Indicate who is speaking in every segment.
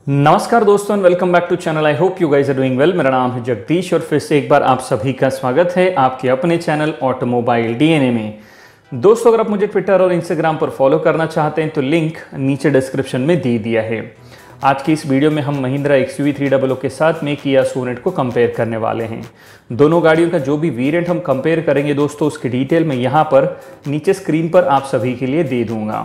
Speaker 1: नमस्कार दोस्तों, welcome back to channel. I hope you guys are doing well. मेरा नाम है जगदीश और फिर से एक बार आप सभी का स्वागत है आपके अपने चैनल ऑटोमोबाइल डीएनए में। दोस्तों, अगर आप मुझे ट्विटर और इंस्टाग्राम पर फॉलो करना चाहते हैं तो लिंक नीचे डिस्क्रिप्शन में दे दिया है। आज की इस वीडियो में हम महिंद्रा XUV 300 के साथ में किया सोनेट को कंपेयर करने वाले हैं। दोनों गाड़ियों का जो भी वेरिएंट हम कंपेयर करेंगे दोस्तों, उसकी डिटेल मैं यहाँ पर नीचे स्क्रीन पर आप सभी के लिए दे दूंगा।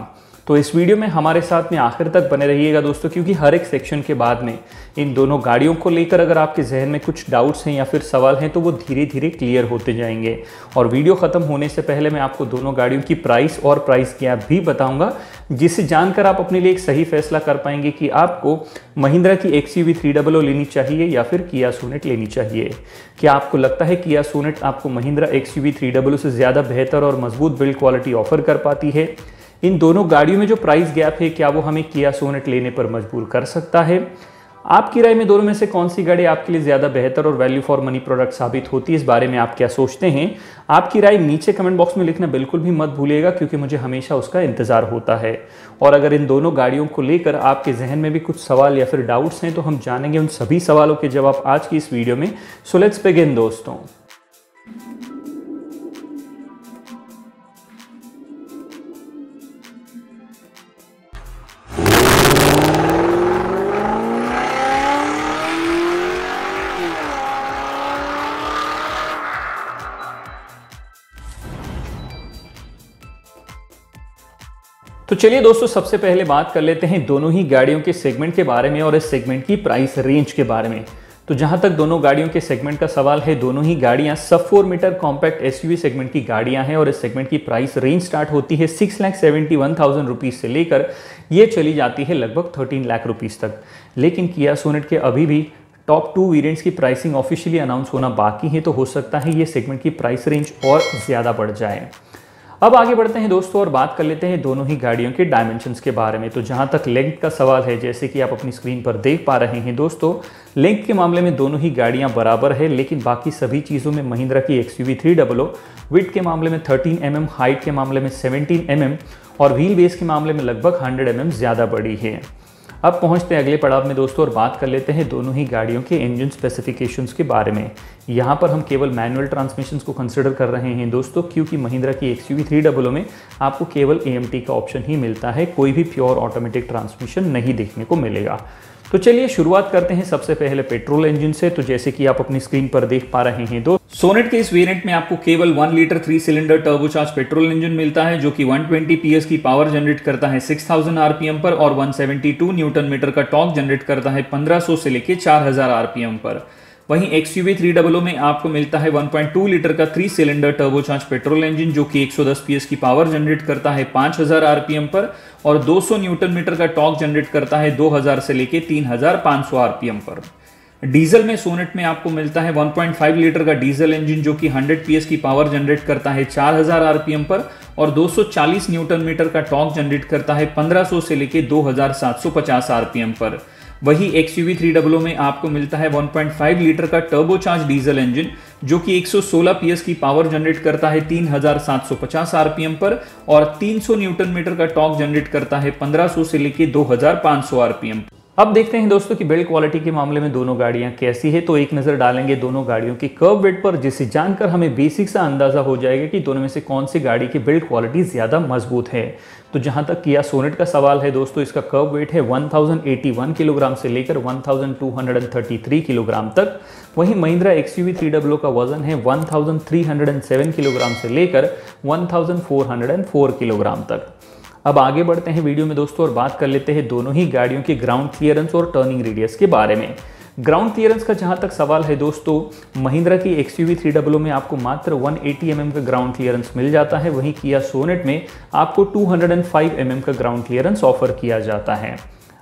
Speaker 1: तो इस वीडियो में हमारे साथ में आखिर तक बने रहिएगा दोस्तों, क्योंकि हर एक सेक्शन के बाद में इन दोनों गाड़ियों को लेकर अगर आपके जहन में कुछ डाउट्स हैं या फिर सवाल हैं तो वो धीरे धीरे क्लियर होते जाएंगे। और वीडियो ख़त्म होने से पहले मैं आपको दोनों गाड़ियों की प्राइस और प्राइस गैप भी बताऊंगा, जिससे जानकर आप अपने लिए एक सही फैसला कर पाएंगे कि आपको महिंद्रा की XUV 300 लेनी चाहिए या फिर किया सोनेट लेनी चाहिए। क्या आपको लगता है किया सोनेट आपको महिंद्रा XUV 300 से ज़्यादा बेहतर और मजबूत बिल्ड क्वालिटी ऑफर कर पाती है? इन दोनों गाड़ियों में जो प्राइस गैप है, क्या वो हमें किया सोनेट लेने पर मजबूर कर सकता है? आपकी राय में दोनों में से कौन सी गाड़ी आपके लिए ज़्यादा बेहतर और वैल्यू फॉर मनी प्रोडक्ट साबित होती है? इस बारे में आप क्या सोचते हैं? आपकी राय नीचे कमेंट बॉक्स में लिखना बिल्कुल भी मत भूलिएगा, क्योंकि मुझे हमेशा उसका इंतजार होता है। और अगर इन दोनों गाड़ियों को लेकर आपके जहन में भी कुछ सवाल या फिर डाउट्स हैं तो हम जानेंगे उन सभी सवालों के जवाब आज की इस वीडियो में। सो लेट्स बिगिन दोस्तों। तो चलिए दोस्तों, सबसे पहले बात कर लेते हैं दोनों ही गाड़ियों के सेगमेंट के बारे में और इस सेगमेंट की प्राइस रेंज के बारे में। तो जहां तक दोनों गाड़ियों के सेगमेंट का सवाल है, दोनों ही गाड़ियां सब 4 मीटर कॉम्पैक्ट SUV सेगमेंट की गाड़ियां हैं और इस सेगमेंट की प्राइस रेंज स्टार्ट होती है 6,71,000 रुपीज़ से लेकर ये चली जाती है लगभग 13 लाख रुपीज़ तक। लेकिन किया सोनेट के अभी भी टॉप 2 वेरिएंट्स की प्राइसिंग ऑफिशियली अनाउंस होना बाकी है, तो हो सकता है ये सेगमेंट की प्राइस रेंज और ज़्यादा बढ़ जाए। अब आगे बढ़ते हैं दोस्तों और बात कर लेते हैं दोनों ही गाड़ियों के डायमेंशंस के बारे में। तो जहां तक लेंथ का सवाल है, जैसे कि आप अपनी स्क्रीन पर देख पा रहे हैं दोस्तों, लेंथ के मामले में दोनों ही गाड़ियां बराबर है, लेकिन बाकी सभी चीज़ों में महिंद्रा की XUV 300 विड्थ के मामले में 13 mm, हाइट के मामले में 17 mm और व्हील बेस के मामले में लगभग 100 mm ज़्यादा बड़ी है। अब पहुंचते हैं अगले पड़ाव में दोस्तों और बात कर लेते हैं दोनों ही गाड़ियों के इंजन स्पेसिफिकेशंस के बारे में। यहाँ पर हम केवल मैनुअल ट्रांसमिशंस को कंसिडर कर रहे हैं दोस्तों, क्योंकि महिंद्रा की XUV 300 में आपको केवल AMT का ऑप्शन ही मिलता है, कोई भी प्योर ऑटोमेटिक ट्रांसमिशन नहीं देखने को मिलेगा। तो चलिए शुरुआत करते हैं सबसे पहले पेट्रोल इंजन से। तो जैसे कि आप अपनी स्क्रीन पर देख पा रहे हैं दोस्तों, सोनेट के इस वेरिएंट में आपको केवल 1 litre 3 cylinder turbocharge petrol engine मिलता है, जो कि 120 PS की पावर जनरेट करता है 6000 RPM पर और 172 न्यूटन मीटर का टॉर्क जनरेट करता है 1500 से लेकर 4000 RPM पर। वहीं XUV 300 में आपको मिलता है 1.2 लीटर का 3 सिलेंडर टर्बोचार्ज पेट्रोल इंजन, जो कि 110 PS की पावर जनरेट करता है 5000 RPM पर और 200 न्यूटन मीटर का टॉर्क जनरेट करता है 2000 से लेकर 3500 RPM पर। डीजल में सोनेट में आपको मिलता है 1.5 लीटर का डीजल इंजन, जो कि 100 PS की पावर जनरेट करता है 4000 RPM पर और 240 न्यूटन मीटर का टॉर्क जनरेट करता है 1500 से लेकर 2750 RPM पर। वही XUV 300 में आपको मिलता है 1.5 लीटर का टर्बोचार्ज डीजल इंजन, जो कि 116 PS की पावर जनरेट करता है 3750 RPM पर और 300 न्यूटन मीटर का टॉर्क जनरेट करता है 1500 से लेकर 2500 RPM। अब देखते हैं दोस्तों कि बिल्ड क्वालिटी के मामले में दोनों गाड़ियां कैसी है। तो एक नज़र डालेंगे दोनों गाड़ियों की कर्व वेट पर, जिससे जानकर हमें बेसिक सा अंदाजा हो जाएगा कि दोनों में से कौन सी गाड़ी की बिल्ड क्वालिटी ज़्यादा मजबूत है। तो जहां तक किया सोनेट का सवाल है दोस्तों, इसका कर्व वेट है 1081 किलोग्राम से लेकर 1233 किलोग्राम तक। वहीं महिंद्रा XUV 300 का वजन है 1307 किलोग्राम से लेकर 1404 किलोग्राम तक। अब आगे बढ़ते हैं वीडियो में दोस्तों और बात कर लेते हैं दोनों ही गाड़ियों के ग्राउंड क्लियरेंस और टर्निंग रेडियस के बारे में। ग्राउंड क्लियरेंस का जहां तक सवाल है दोस्तों, महिंद्रा की XUV 300 में आपको मात्र 180 mm का ग्राउंड क्लियरेंस मिल जाता है, वहीं किया सोनेट में आपको 205 mm का ग्राउंड क्लियरेंस ऑफर किया जाता है।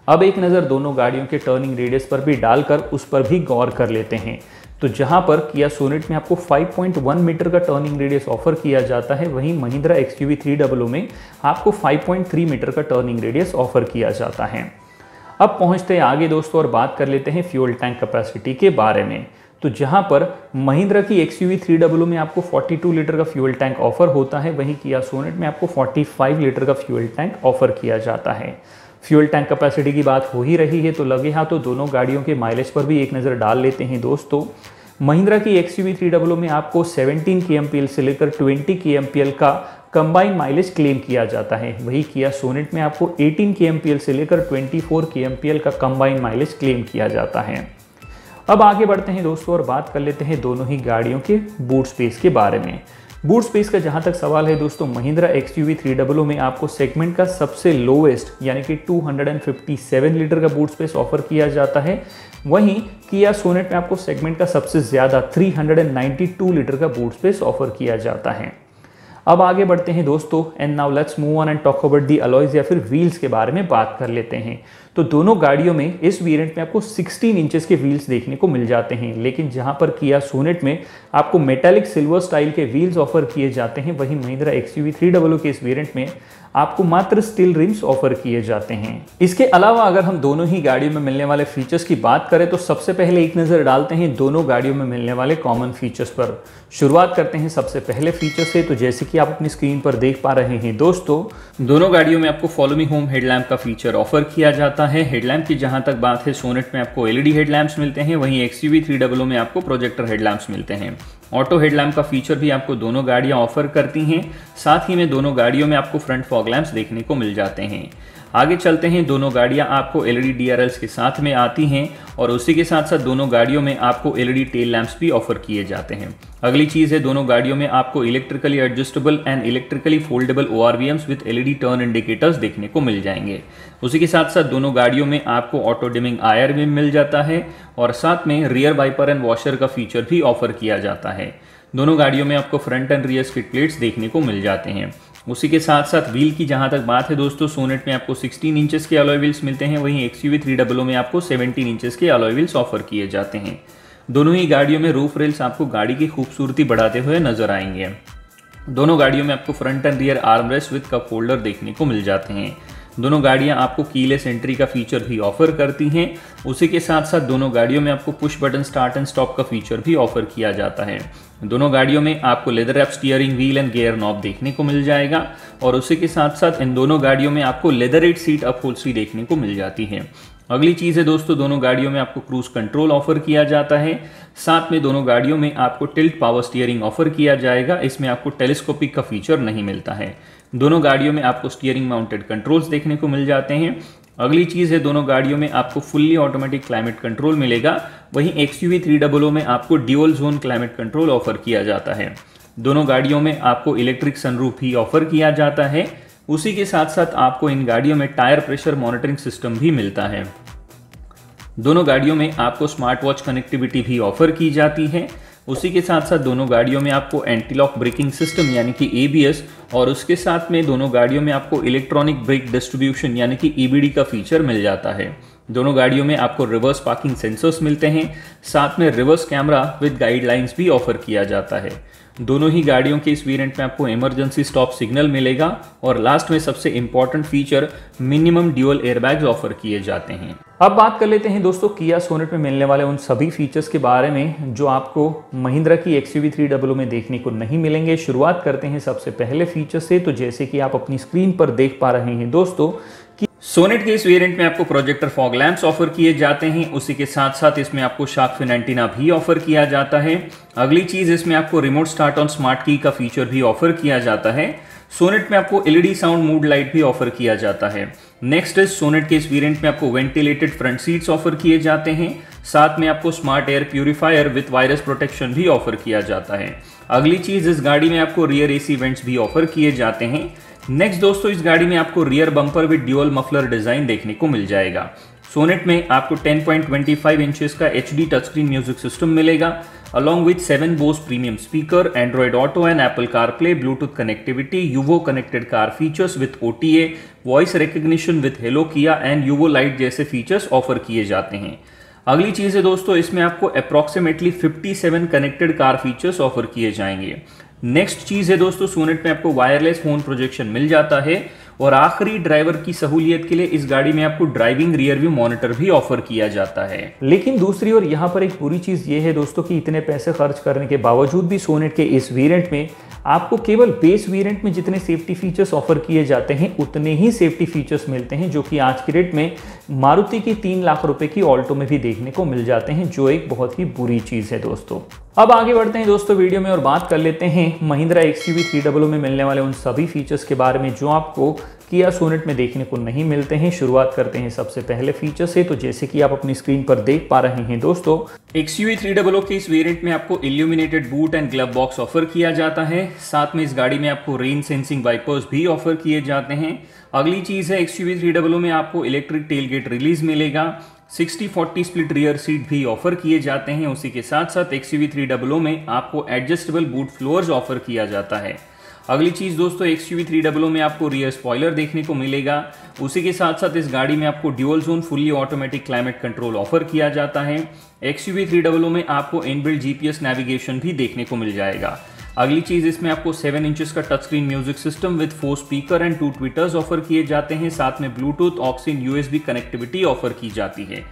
Speaker 1: अब एक नज़र दोनों गाड़ियों के टर्निंग रेडियस पर भी डालकर उस पर भी गौर कर लेते हैं। तो जहां पर किया सोनेट में आपको 5.1 मीटर का टर्निंग रेडियस ऑफर किया जाता है, वहीं महिंद्रा XUV 300 में आपको 5.3 मीटर का टर्निंग रेडियस ऑफर किया जाता है। अब पहुंचते हैं आगे दोस्तों और बात कर लेते हैं फ्यूल टैंक कैपेसिटी के बारे में। तो जहां पर महिंद्रा की XUV 300 में आपको 42 लीटर का फ्यूल टैंक ऑफर होता है, वहीं किया सोनेट में आपको 45 लीटर का फ्यूल टैंक ऑफर किया जाता है। फ्यूल टैंक कैपेसिटी की बात हो ही रही है तो लगे हाथों दोनों गाड़ियों के माइलेज पर भी एक नज़र डाल लेते हैं दोस्तों। महिंद्रा की XUV300 में आपको 17 kmpl से लेकर 20 kmpl का कंबाइन माइलेज क्लेम किया जाता है। वही किया सोनेट में आपको 18 kmpl से लेकर 24 kmpl का कंबाइन माइलेज क्लेम किया जाता है। अब आगे बढ़ते हैं दोस्तों और बात कर लेते हैं दोनों ही गाड़ियों के बूट स्पेस के बारे में। बूट स्पेस का जहां तक सवाल है दोस्तों, महिंद्रा XUV300 में आपको सेगमेंट का सबसे लोवेस्ट यानी कि 257 लीटर का बूट स्पेस ऑफर किया जाता है। वहीं किया सोनेट में आपको सेगमेंट का सबसे ज़्यादा 392 लीटर का बूट स्पेस ऑफर किया जाता है। अब आगे बढ़ते हैं दोस्तों and now let's move on and talk about the alloys या फिर व्हील्स के बारे में बात कर लेते हैं। तो दोनों गाड़ियों में इस वेरिएंट में आपको 16 इंचेस के व्हील्स देखने को मिल जाते हैं, लेकिन जहां पर किया सोनेट में आपको मेटालिक सिल्वर स्टाइल के व्हील्स ऑफर किए जाते हैं, वहीं महिंद्रा XUV300 के इस वेरिएंट में आपको मात्र स्टील रिम्स ऑफर किए जाते हैं। इसके अलावा अगर हम दोनों ही गाड़ियों में मिलने वाले फीचर्स की बात करें तो सबसे पहले एक नज़र डालते हैं दोनों गाड़ियों में मिलने वाले कॉमन फीचर्स पर। शुरुआत करते हैं सबसे पहले फीचर से। तो जैसे कि आप अपनी स्क्रीन पर देख पा रहे हैं दोस्तों, दोनों गाड़ियों में आपको फॉलो मी होम हेडलैम्प का फीचर ऑफर किया जाता है। हेडलैम्प की जहां तक बात है, सोनेट में आपको LED हेडलैम्प्स मिलते हैं, वहीं XUV300 में आपको प्रोजेक्टर हेडलैम्प्स मिलते हैं। ऑटो हेडलैम्प का फीचर भी आपको दोनों गाड़ियां ऑफर करती हैं। साथ ही में दोनों गाड़ियों में आपको फ्रंट फॉग लैंप्स देखने को मिल जाते हैं। आगे चलते हैं, दोनों गाड़ियां आपको LED DRLs के साथ में आती हैं और उसी के साथ साथ दोनों गाड़ियों में आपको LED टेल लैंप्स भी ऑफर किए जाते हैं। अगली चीज़ है, दोनों गाड़ियों में आपको electrically adjustable and electrically foldable ORVMs with LED turn indicators देखने को मिल जाएंगे। उसी के साथ साथ दोनों गाड़ियों में आपको ऑटो डिमिंग IR भी मिल जाता है और साथ में रियर वाइपर एंड वॉशर का फीचर भी ऑफर किया जाता है। दोनों गाड़ियों में आपको front end rear skid plates देखने को मिल जाते हैं। उसी के साथ साथ व्हील की जहां तक बात है दोस्तों, सोनेट में आपको 16 इंचेस के अलॉय व्हील्स मिलते हैं, वहीं XUV300 में आपको 17 इंचेस के अलॉय व्हील्स ऑफर किए जाते हैं। दोनों ही गाड़ियों में रूफ रेल्स आपको गाड़ी की खूबसूरती बढ़ाते हुए नजर आएंगे। दोनों गाड़ियों में आपको front end rear armrest with cup holder देखने को मिल जाते हैं। दोनों गाड़ियां आपको कीलेस एंट्री का फीचर भी ऑफर करती हैं। उसी के साथ साथ दोनों गाड़ियों में आपको push button start and stop का फीचर भी ऑफर किया जाता है। दोनों गाड़ियों में आपको leather wrap steering wheel and gear knob देखने को मिल जाएगा और उसी के साथ साथ इन दोनों गाड़ियों में आपको लेदरेट सीट अपहोल्स्ट्री देखने को मिल जाती है। अगली चीज़ है दोस्तों, दोनों गाड़ियों में आपको क्रूज कंट्रोल ऑफर किया जाता है। साथ में दोनों गाड़ियों में आपको टिल्ट पावर स्टीयरिंग ऑफर किया जाएगा। इसमें आपको टेलीस्कोपिक का फीचर नहीं मिलता है। दोनों गाड़ियों में आपको स्टीयरिंग माउंटेड कंट्रोल्स देखने को मिल जाते हैं। अगली चीज़ है, दोनों गाड़ियों में आपको फुल्ली ऑटोमेटिक क्लाइमेट कंट्रोल मिलेगा। वहीं XUV300 में आपको dual zone climate control offer किया जाता है। दोनों गाड़ियों में आपको इलेक्ट्रिक सनरूफ भी ऑफर किया जाता है। उसी के साथ साथ आपको इन गाड़ियों में टायर प्रेशर मॉनिटरिंग सिस्टम भी मिलता है। दोनों गाड़ियों में आपको स्मार्ट वॉच कनेक्टिविटी भी ऑफर की जाती है। उसी के साथ साथ दोनों गाड़ियों में आपको एंटी लॉक ब्रेकिंग सिस्टम यानी कि ABS और उसके साथ में दोनों गाड़ियों में आपको इलेक्ट्रॉनिक ब्रेक डिस्ट्रीब्यूशन यानी कि EBD का फीचर मिल जाता है। दोनों गाड़ियों में आपको रिवर्स पार्किंग सेंसर्स मिलते हैं। साथ में रिवर्स कैमरा विद गाइडलाइंस भी ऑफर किया जाता है। दोनों ही गाड़ियों के इस वेरिएंट में आपको इमरजेंसी स्टॉप सिग्नल मिलेगा और लास्ट में सबसे important feature minimum dual airbags offer किए जाते हैं। अब बात कर लेते हैं दोस्तों किया सोनेट में मिलने वाले उन सभी फीचर्स के बारे में जो आपको महिंद्रा की XUV300 में देखने को नहीं मिलेंगे। शुरुआत करते हैं सबसे पहले फीचर से। तो जैसे कि आप अपनी स्क्रीन पर देख पा रहे हैं दोस्तों कि सोनेट के इस वेरिएंट में आपको प्रोजेक्टर फॉग लैंप्स ऑफर किए जाते हैं। उसी के साथ साथ इसमें आपको शार्क फिन एंटीना भी ऑफर किया जाता है। अगली चीज, इसमें आपको रिमोट स्टार्ट ऑन स्मार्ट की का फीचर भी ऑफर किया जाता है। सोनेट में आपको LED साउंड मूड लाइट भी ऑफर किया जाता है। नेक्स्ट इज, सोनेट के इस वेरिएंट में आपको वेंटिलेटेड फ्रंट सीट्स ऑफर किए जाते हैं। साथ में आपको smart air purifier with virus protection भी ऑफर किया जाता है। अगली चीज, इस गाड़ी में आपको रियर AC वेंट्स भी ऑफर किए जाते हैं। नेक्स्ट दोस्तों, इस गाड़ी में आपको rear bumper with dual muffler design देखने को मिल जाएगा। सोनेट में आपको 10.25 इंचेस का HD touch screen music system मिलेगा along with 7 Bose premium speaker, Android Auto and Apple CarPlay, Bluetooth connectivity, UVO connected car features with OTA, voice recognition with Hello Kia and UVO Light जैसे features offer किए जाते हैं। अगली चीज़ है दोस्तों, इसमें आपको approximately 57 connected car features offer किए जाएंगे। नेक्स्ट चीज़ है दोस्तों, सोनेट में आपको वायरलेस फोन प्रोजेक्शन मिल जाता है। और आखिरी ड्राइवर की सहूलियत के लिए इस गाड़ी में आपको ड्राइविंग रियर व्यू मॉनिटर भी ऑफर किया जाता है। लेकिन दूसरी ओर यहाँ पर एक बुरी चीज ये है दोस्तों कि इतने पैसे खर्च करने के बावजूद भी सोनेट के इस वेरिएंट में आपको केवल बेस वेरिएंट में जितने सेफ्टी फीचर्स ऑफर किए जाते हैं उतने ही सेफ्टी फीचर्स मिलते हैं, जो कि आज की डेट में मारुति की 3 लाख रुपए की ऑल्टो में भी देखने को मिल जाते हैं, जो एक बहुत ही बुरी चीज है दोस्तों। अब आगे बढ़ते हैं दोस्तों वीडियो में और बात कर लेते हैं महिंद्रा XUV 300 में मिलने वाले उन सभी फीचर्स के बारे में जो आपको किया सोनेट में देखने को नहीं मिलते हैं। शुरुआत करते हैं सबसे पहले फीचर से। तो जैसे कि आप अपनी स्क्रीन पर देख पा रहे हैं दोस्तों, XUV 300 के इस वेरिएंट में आपको illuminated boot and glove box offer किया जाता है। साथ में इस गाड़ी में आपको रेन सेंसिंग वाइपर्स भी ऑफर किए जाते हैं। अगली चीज है XUV 300 में आपको इलेक्ट्रिक टेलगेट रिलीज मिलेगा। 60-40 स्प्लिट रियर सीट भी ऑफर किए जाते हैं। उसी के साथ साथ XUV 300 में आपको एडजस्टेबल बूट फ्लोर्स ऑफर किया जाता है। अगली चीज दोस्तों, XUV 300 में आपको रियर स्पॉइलर देखने को मिलेगा। उसी के साथ साथ इस गाड़ी में आपको dual zone fully automatic climate control offer किया जाता है। XUV 300 में आपको इनबिल्ट GPS नेविगेशन भी देखने को मिल जाएगा। अगली चीज, इसमें आपको 7 इंचेस का touch screen music system with 4 speaker and 2 tweeters offer किए जाते हैं। साथ में Bluetooth, aux in, USB connectivity offer की जाती है।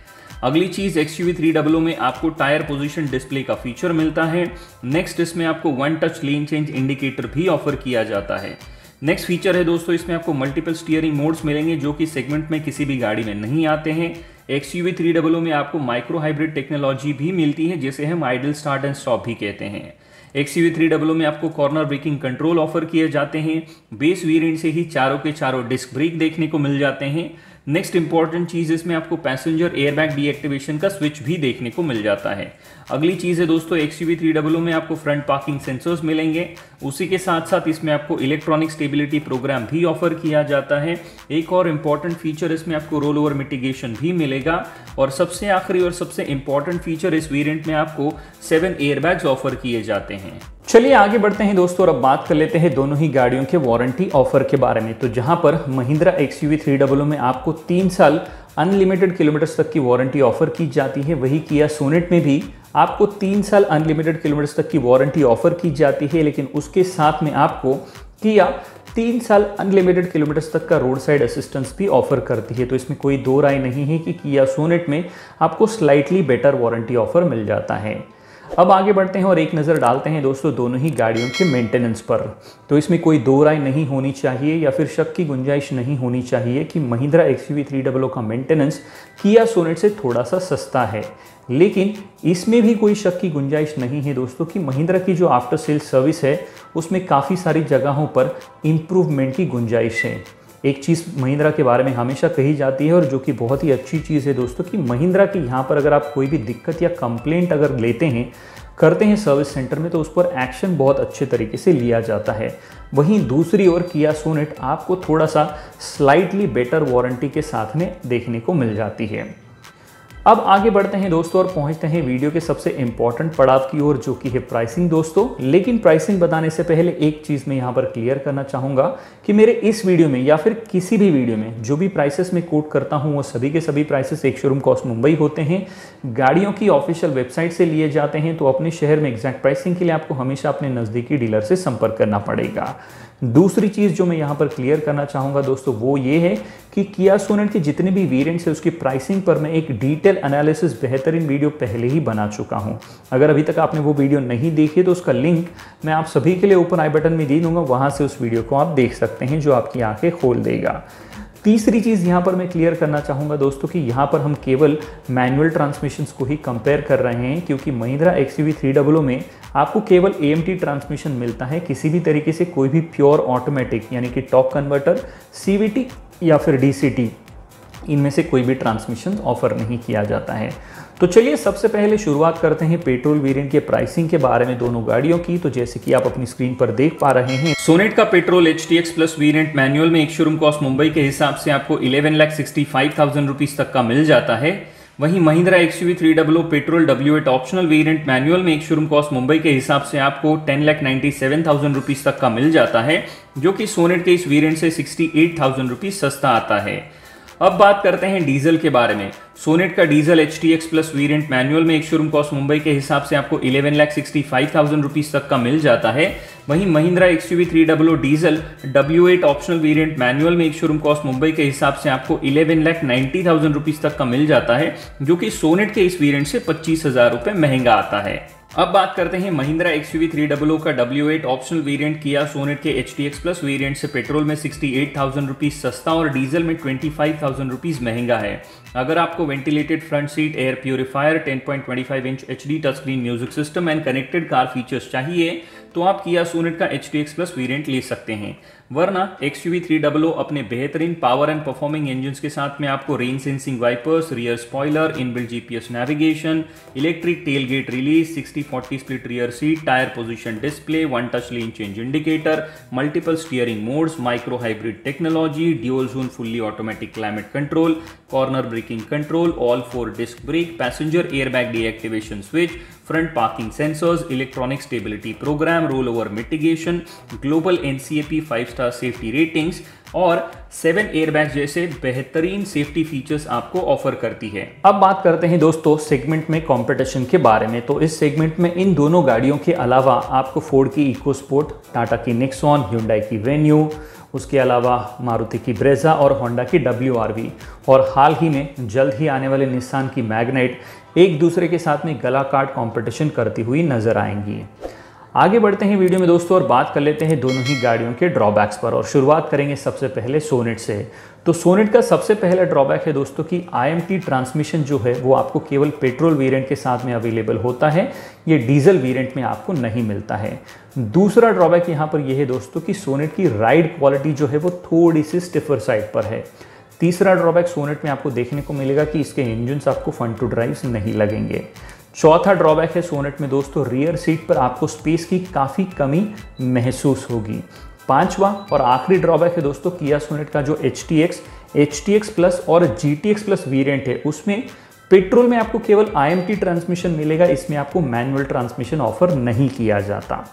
Speaker 1: अगली चीज, XUV 300 में आपको टायर पोजीशन डिस्प्ले का फीचर मिलता है। नेक्स्ट, इसमें आपको 1 टच लेन चेंज इंडिकेटर भी ऑफर किया जाता है। नेक्स्ट फीचर है दोस्तों, इसमें आपको मल्टीपल स्टीयरिंग मोड्स मिलेंगे जो कि सेगमेंट में किसी भी गाड़ी में नहीं आते हैं। XUV 300 में आपको माइक्रो हाइब्रिड टेक्नोलॉजी भी मिलती है जिसे हम आइडल स्टार्ट एंड स्टॉप भी कहते हैं। XUV 300 में आपको कॉर्नर ब्रेकिंग कंट्रोल ऑफर किए जाते हैं। बेस वेरिएंट से ही चारों के चारों डिस्क ब्रेक देखने को मिल जाते हैं। नेक्स्ट इंपॉर्टेंट चीज, इसमें आपको पैसेंजर एयरबैग डीएक्टिवेशन का स्विच भी देखने को मिल जाता है। अगली चीज है दोस्तों, XUV 300 में आपको फ्रंट पार्किंग सेंसर्स मिलेंगे। उसी के साथ साथ इसमें आपको इलेक्ट्रॉनिक स्टेबिलिटी प्रोग्राम भी ऑफर किया जाता है। एक और इंपॉर्टेंट फीचर, इसमें आपको रोल ओवर मिटिगेशन भी मिलेगा। और सबसे आखिरी और सबसे इंपॉर्टेंट फीचर, इस वेरिएंट में आपको 7 एयरबैग्स ऑफर किए जाते हैं। चलिए आगे बढ़ते हैं दोस्तों और अब बात कर लेते हैं दोनों ही गाड़ियों के वारंटी ऑफर के बारे में। तो जहां पर महिंद्रा XUV 300 में आपको 3 साल अनलिमिटेड किलोमीटर्स तक की वारंटी ऑफर की जाती है, वही किया सोनेट में भी आपको 3 साल अनलिमिटेड किलोमीटर्स तक की वारंटी ऑफर की जाती है। लेकिन उसके साथ में आपको किया 3 साल अनलिमिटेड किलोमीटर्स तक का रोड साइड असिस्टेंस भी ऑफर करती है। तो इसमें कोई दो राय नहीं है कि किया सोनेट में आपको स्लाइटली बेटर वारंटी ऑफर मिल जाता है। अब आगे बढ़ते हैं और एक नज़र डालते हैं दोस्तों दोनों ही गाड़ियों के मेंटेनेंस पर। तो इसमें कोई दो राय नहीं होनी चाहिए या फिर शक की गुंजाइश नहीं होनी चाहिए कि महिंद्रा XUV 300 का मेंटेनेंस किया सोनेट से थोड़ा सा सस्ता है। लेकिन इसमें भी कोई शक की गुंजाइश नहीं है दोस्तों कि महिंद्रा की जो आफ्टर सेल्स सर्विस है उसमें काफ़ी सारी जगहों पर इम्प्रूवमेंट की गुंजाइश है। एक चीज़ महिंद्रा के बारे में हमेशा कही जाती है और जो कि बहुत ही अच्छी चीज़ है दोस्तों कि महिंद्रा की यहाँ पर अगर आप कोई भी दिक्कत या कंप्लेंट अगर लेते हैं करते हैं सर्विस सेंटर में तो उस पर एक्शन बहुत अच्छे तरीके से लिया जाता है। वहीं दूसरी ओर किया सोनेट आपको थोड़ा सा स्लाइटली बेटर वारंटी के साथ में देखने को मिल जाती है। अब आगे बढ़ते हैं दोस्तों और पहुंचते हैं वीडियो के सबसे इंपॉर्टेंट पड़ाव की ओर जो कि है प्राइसिंग दोस्तों। लेकिन प्राइसिंग बताने से पहले एक चीज़ मैं यहाँ पर क्लियर करना चाहूँगा कि मेरे इस वीडियो में या फिर किसी भी वीडियो में जो भी प्राइसेस मैं कोट करता हूँ वो सभी के सभी प्राइसेस एक शोरूम कॉस्ट मुंबई होते हैं, गाड़ियों की ऑफिशियल वेबसाइट से लिए जाते हैं। तो अपने शहर में एग्जैक्ट प्राइसिंग के लिए आपको हमेशा अपने नज़दीकी डीलर से संपर्क करना पड़ेगा। दूसरी चीज़ जो मैं यहाँ पर क्लियर करना चाहूँगा दोस्तों वो ये है कि किया सोनेट के जितने भी वेरिएंट्स है उसकी प्राइसिंग पर मैं एक डिटेल एनालिसिस बेहतरीन वीडियो पहले ही बना चुका हूँ। अगर अभी तक आपने वो वीडियो नहीं देखी तो उसका लिंक मैं आप सभी के लिए ऊपर आई बटन में दे दूंगा, वहाँ से उस वीडियो को आप देख सकते हैं जो आपकी आंखें खोल देगा। तीसरी चीज़ यहाँ पर मैं क्लियर करना चाहूँगा दोस्तों कि यहाँ पर हम केवल मैनुअल ट्रांसमिशंस को ही कंपेयर कर रहे हैं क्योंकि महिंद्रा XUV 300 में आपको केवल AMT ट्रांसमिशन मिलता है। किसी भी तरीके से कोई भी प्योर ऑटोमेटिक यानी कि टॉर्क कन्वर्टर, CVT या फिर DCT इनमें से कोई भी ट्रांसमिशन ऑफर नहीं किया जाता है। तो चलिए सबसे पहले शुरुआत करते हैं पेट्रोल वेरिएंट के प्राइसिंग के बारे में दोनों गाड़ियों की। तो जैसे कि आप अपनी स्क्रीन पर देख पा रहे हैं सोनेट का petrol HTX plus variant manual में एक शोरूम कॉस्ट मुंबई के हिसाब से आपको 11,65,000 रुपीज तक का मिल जाता है। वहीं Mahindra XUV 300 petrol W8 optional variant manual में एक शोरूम कॉस्ट मुंबई के हिसाब से आपको 10,97,000 रुपीज तक का मिल जाता है, जो कि सोनेट के इस वेरिएंट से 68,000 रुपीज सस्ता आता है। अब बात करते हैं डीजल के बारे में। सोनेट का diesel HTX plus variant manual में एक शोरूम कॉस्ट मुंबई के हिसाब से आपको 11,65,000 रुपीज तक का मिल जाता है। वहीं Mahindra XUV300 diesel W8 optional variant manual में एक शोरूम कॉस्ट मुंबई के हिसाब से आपको 11,90,000 रुपीज तक का मिल जाता है, जो कि सोनेट के इस वेरिएंट से 25,000 रुपए महंगा आता है। अब बात करते हैं महिंद्रा XUV300 का W8 ऑप्शनल वेरिएंट किया सोनेट के HTX प्लस वेरिएंट से पेट्रोल में 68,000 रुपीज सस्ता और डीजल में 25,000 रुपीज महंगा है। अगर आपको ventilated front seat, air purifier, 10.25 inch HD touch screen music system and connected car features चाहिए तो आप किया सोनेट का HTX प्लस वेरिएंट ले सकते हैं। वरना XUV300 अपने बेहतरीन पावर एंड परफॉर्मिंग इंजन के साथ में आपको rain sensing wipers, rear spoiler, inbuilt GPS navigation, electric tail gate release, 60-40 split rear seat, tyre position display, one touch lane change indicator, multiple steering modes, micro hybrid technology, dual zone fully automatic climate control, corner braking control, all 4 disc brake, passenger airbag deactivation switch, front parking sensors, electronic stability programme, roll over mitigation, global NCAP 5-स्टार safety ratings और 7 airbag जैसे बेहतरीन safety features आपको offer करती है। अब बात करते हैं दोस्तों सेगमेंट में कंपटीशन के बारे में। तो इस सेगमेंट में इन दोनों गाड़ियों के अलावा आपको फोर्ड की इकोस्पोर्ट, टाटा की निक्सॉन, Hyundai की वेन्यू, उसके अलावा मारुति की ब्रेजा और होंडा की WRV और हाल ही में जल्द ही आने वाले निसान की मैग्नाइट एक दूसरे के साथ में गला काट कंपटीशन करती हुई नजर आएंगी। आगे बढ़ते हैं वीडियो में दोस्तों और बात कर लेते हैं दोनों ही गाड़ियों के ड्रॉबैक्स पर और शुरुआत करेंगे सबसे पहले सोनेट से। तो सोनेट का सबसे पहला ड्रॉबैक है दोस्तों कि IMT ट्रांसमिशन जो है वो आपको केवल पेट्रोल वेरिएंट के साथ में अवेलेबल होता है, ये डीजल वेरिएंट में आपको नहीं मिलता है। दूसरा ड्रॉबैक यहाँ पर यह है दोस्तों कि सोनेट की राइड क्वालिटी जो है वो थोड़ी सी स्टिफर साइड पर है। तीसरा ड्रॉबैक सोनेट में आपको देखने को मिलेगा कि इसके इंजन आपको फ्रंट टू ड्राइव्स नहीं लगेंगे। चौथा ड्रॉबैक है सोनेट में दोस्तों रियर सीट पर आपको स्पेस की काफ़ी कमी महसूस होगी। पांचवा और आखिरी ड्रॉबैक है दोस्तों किया सोनेट का जो HTX प्लस और GTX प्लस वेरिएंट है उसमें पेट्रोल में आपको केवल IMT ट्रांसमिशन मिलेगा, इसमें आपको मैनुअल ट्रांसमिशन ऑफर नहीं किया जाता।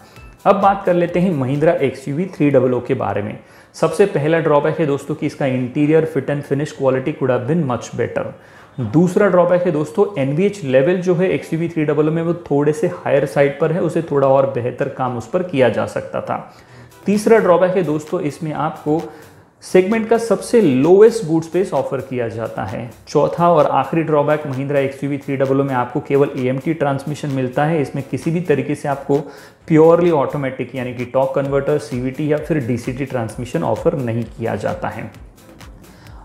Speaker 1: अब बात कर लेते हैं महिंद्रा XUV300 के बारे में। सबसे पहला ड्रॉबैक है दोस्तों कि इसका interior fit and finish quality could have been much better. दूसरा ड्रॉबैक है दोस्तों NVH लेवल जो है XUV300 में वो थोड़े से हायर साइड पर है, उसे थोड़ा और बेहतर काम उस पर किया जा सकता था। तीसरा ड्रॉबैक है दोस्तों इसमें आपको सेगमेंट का सबसे लोएस्ट बूट स्पेस ऑफर किया जाता है। चौथा और आखिरी ड्रॉबैक महिंद्रा XUV300 में आपको केवल AMT ट्रांसमिशन मिलता है, इसमें किसी भी तरीके से आपको प्योरली ऑटोमेटिक यानी कि टॉर्क कन्वर्टर, CVT या फिर DCT ट्रांसमिशन ऑफर नहीं किया जाता है।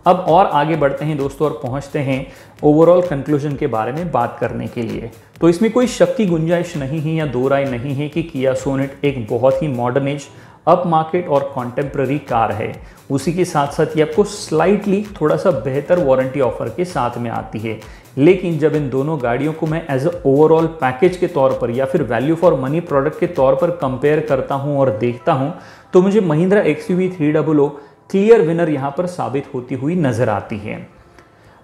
Speaker 1: अब और आगे बढ़ते हैं दोस्तों और पहुंचते हैं ओवरऑल कंक्लूजन के बारे में बात करने के लिए। तो इसमें कोई शक की गुंजाइश नहीं है या दो राय नहीं है कि किया सोनेट एक बहुत ही मॉडर्न एज, अप मार्केट और कॉन्टेम्प्ररी कार है। उसी के साथ साथ ये आपको स्लाइटली थोड़ा सा बेहतर वारंटी ऑफर के साथ में आती है। लेकिन जब इन दोनों गाड़ियों को मैं एज अ ओवरऑल पैकेज के तौर पर या फिर वैल्यू फॉर मनी प्रोडक्ट के तौर पर कंपेयर करता हूं और देखता हूं तो मुझे महिंद्रा XUV300 क्लियर विनर यहां पर साबित होती हुई नजर आती है।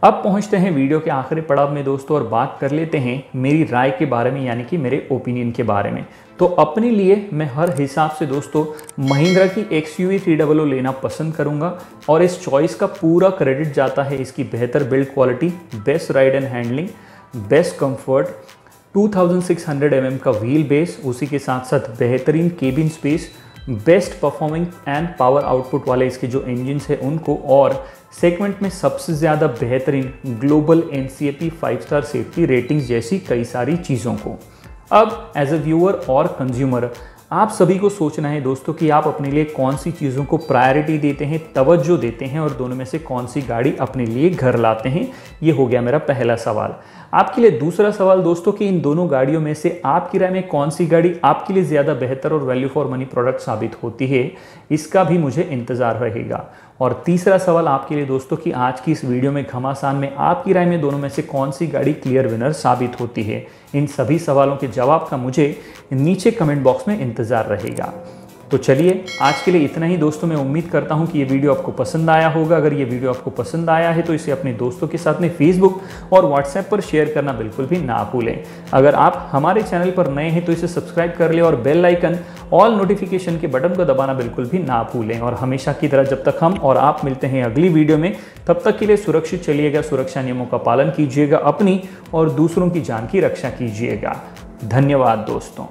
Speaker 1: अब पहुंचते हैं वीडियो के आखिरी पड़ाव में दोस्तों और बात कर लेते हैं मेरी राय के बारे में यानी कि मेरे ओपिनियन के बारे में। तो अपने लिए मैं हर हिसाब से दोस्तों महिंद्रा की XUV300 लेना पसंद करूंगा और इस चॉइस का पूरा क्रेडिट जाता है इसकी बेहतर build quality, best ride and handling, best comfort, 2600 mm का व्हील बेस, उसी के साथ साथ बेहतरीन cabin space, best performing and power output वाले इसके जो इंजन्स हैं उनको और सेगमेंट में सबसे ज़्यादा बेहतरीन ग्लोबल NCAP 5-स्टार सेफ्टी रेटिंग्स जैसी कई सारी चीज़ों को। अब एज अ व्यूअर और कंज्यूमर आप सभी को सोचना है दोस्तों कि आप अपने लिए कौन सी चीज़ों को प्रायोरिटी देते हैं, तवज्जो देते हैं और दोनों में से कौन सी गाड़ी अपने लिए घर लाते हैं। ये हो गया मेरा पहला सवाल। आपके लिए दूसरा सवाल दोस्तों कि इन दोनों गाड़ियों में से आपकी राय में कौन सी गाड़ी आपके लिए ज़्यादा बेहतर और वैल्यू फॉर मनी प्रोडक्ट साबित होती है, इसका भी मुझे इंतज़ार रहेगा। और तीसरा सवाल आपके लिए दोस्तों कि आज की इस वीडियो में घमासान में आपकी राय में दोनों में से कौन सी गाड़ी क्लियर विनर साबित होती है। इन सभी सवालों के जवाब का मुझे नीचे कमेंट बॉक्स में इंतज़ार रहेगा। तो चलिए आज के लिए इतना ही दोस्तों। मैं उम्मीद करता हूं कि ये वीडियो आपको पसंद आया होगा। अगर ये वीडियो आपको पसंद आया है तो इसे अपने दोस्तों के साथ में फेसबुक और व्हाट्सएप पर शेयर करना बिल्कुल भी ना भूलें। अगर आप हमारे चैनल पर नए हैं तो इसे सब्सक्राइब कर लें और बेल आइकन ऑल नोटिफिकेशन के बटन को दबाना बिल्कुल भी ना भूलें। और हमेशा की तरह जब तक हम और आप मिलते हैं अगली वीडियो में, तब तक के लिए सुरक्षित चलिएगा, सुरक्षा नियमों का पालन कीजिएगा, अपनी और दूसरों की जान की रक्षा कीजिएगा। धन्यवाद दोस्तों।